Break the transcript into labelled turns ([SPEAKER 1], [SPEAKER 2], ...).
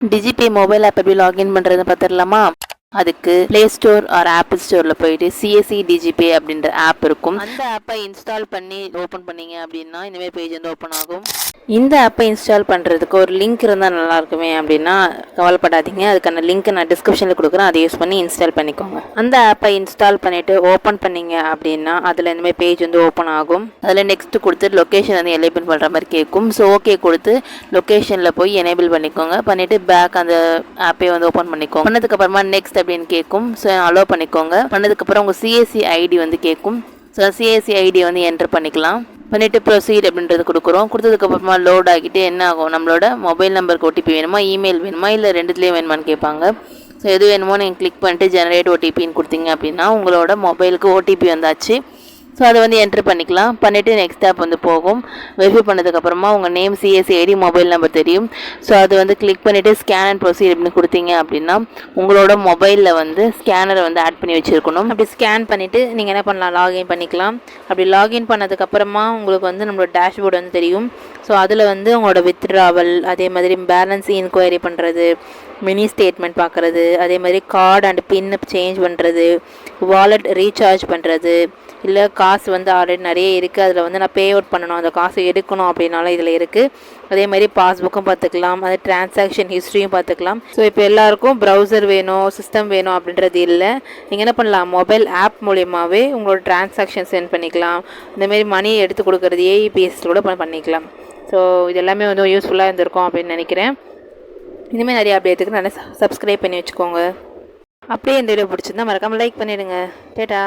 [SPEAKER 1] DigiPay mobile app எப்படி login பண்ணுறதுன்னு பார்த்துடலாமா? அதுக்கு ப்ளே ஸ்டோர் ஆர் ஆப்பிள் ஸ்டோரில் போயிட்டு சிஎஸ்சி டிஜிபே அப்படின்ற ஆப் இருக்கும். அந்த ஆப்பை இன்ஸ்டால் பண்ணி ஓப்பன் பண்ணீங்க அப்படின்னா இனிமேல் பேஜ் வந்து ஓப்பன் ஆகும். இந்த ஆப்பை இன்ஸ்டால் பண்ணுறதுக்கு ஒரு லிங்க் இருந்தால் நல்லா இருக்குமே அப்படின்னா கவலைப்படாதீங்க. அதுக்கான லிங்க் நான் டிஸ்கிரிப்ஷனில் கொடுக்குறேன். அதை யூஸ் பண்ணி இன்ஸ்டால் பண்ணிக்கோங்க. அந்த ஆப்பை இன்ஸ்டால் பண்ணிவிட்டு ஓப்பன் பண்ணீங்க அப்படின்னா அதில் இனிமேல் பேஜ் வந்து ஓப்பன் ஆகும். அதில் நெக்ஸ்ட் கொடுத்து லொக்கேஷன் வந்து எனேபிள் பண்ணுற மாதிரி கேட்கும். ஸோ ஓகே கொடுத்து லொக்கேஷனில் போய் எனேபிள் பண்ணிக்கோங்க. பண்ணிவிட்டு பேக் அந்த ஆப்பை வந்து ஓப்பன் பண்ணிக்கோங்க. பண்ணதுக்கப்புறமா நெக்ஸ்ட் அப்படின்னு கேட்கும். ஸோ அலோவ் பண்ணிக்கோங்க. பண்ணதுக்கப்புறம் உங்கள் சிஎஸ்சி ஐடி வந்து கேட்கும். ஸோ சிஎஸ்சி ஐடியை வந்து என்டர் பண்ணிக்கலாம். பண்ணிவிட்டு ப்ரொசீட் அப்படின்றது கொடுக்குறோம். கொடுத்ததுக்கப்புறமா லோட் ஆகிட்டு என்ன ஆகும், நம்மளோட மொபைல் நம்பருக்கு ஓடிபி வேணுமா, இமெயில் வேணுமா, இல்லை ரெண்டுத்துலேயும் வேணுமான்னு கேட்பாங்க. ஸோ எது வேணுமோ நீங்கள் கிளிக் பண்ணிட்டு ஜெனரேட் ஓடிபின்னு கொடுத்தீங்க அப்படின்னா உங்களோட மொபைலுக்கு ஓடிபி வந்தாச்சு. ஸோ அதை வந்து என்ட்ரு பண்ணிக்கலாம். பண்ணிவிட்டு நெக்ஸ்ட் ஆப் வந்து போகும். வெரிஃபை பண்ணதுக்கப்புறமா உங்கள் name, CSC ID, mobile number தெரியும். ஸோ அது வந்து கிளிக் பண்ணிவிட்டு ஸ்கேன் அண்ட் ப்ரொசீட் அப்படின்னு கொடுத்தீங்க அப்படின்னா உங்களோட மொபைலில் வந்து ஸ்கேனரை வந்து ஆட் பண்ணி வச்சுருக்கணும். அப்படி ஸ்கேன் பண்ணிவிட்டு நீங்கள் என்ன பண்ணலாம், லாகின் பண்ணிக்கலாம். அப்படி லாகின் பண்ணதுக்கப்புறமா உங்களுக்கு வந்து நம்மளோட டேஷ்போர்டு வந்து தெரியும். ஸோ அதில் வந்து உங்களோட வித்ட்ராவல், அதே மாதிரி பேலன்ஸ் இன்கொயரி பண்ணுறது, மினி ஸ்டேட்மெண்ட் பார்க்குறது, அதே மாதிரி கார்டு அண்ட் பின் சேஞ்ச் பண்ணுறது, வாலெட் ரீசார்ஜ் பண்ணுறது, இல்லை காசு வந்து ஆல்ரெடி நிறைய இருக்குது அதில் வந்து நான் பே அவுட் பண்ணணும், அந்த காசை எடுக்கணும் அப்படின்னாலும் இதில் இருக்குது. அதே மாதிரி பாஸ்புக்கும் பார்த்துக்கலாம், அது டிரான்சாக்ஷன் ஹிஸ்ட்ரியும் பார்த்துக்கலாம். ஸோ இப்போ எல்லாருக்கும் ப்ரௌசர் வேணும், சிஸ்டம் வேணும் அப்படின்றது இல்லை. நீங்கள் என்ன பண்ணலாம், மொபைல் ஆப் மூலியமாகவே உங்களோட டிரான்சாக்ஷன் சென்ட் பண்ணிக்கலாம். இந்தமாரி மணி எடுத்து கொடுக்குறது ஏஇபிஎஸ் கூட பண்ணிக்கலாம். ஸோ இது எல்லாமே வந்து யூஸ்ஃபுல்லாக இருந்திருக்கும் அப்படின்னு நினைக்கிறேன். இனிமேல் நிறைய அப்டேட்டுக்கு நல்லா சப்ஸ்கிரைப் பண்ணி வச்சுக்கோங்க. அப்படியே இந்த வீடியோ பிடிச்சிருந்தா மறக்காமல் லைக் பண்ணிவிடுங்க. டேட்டா.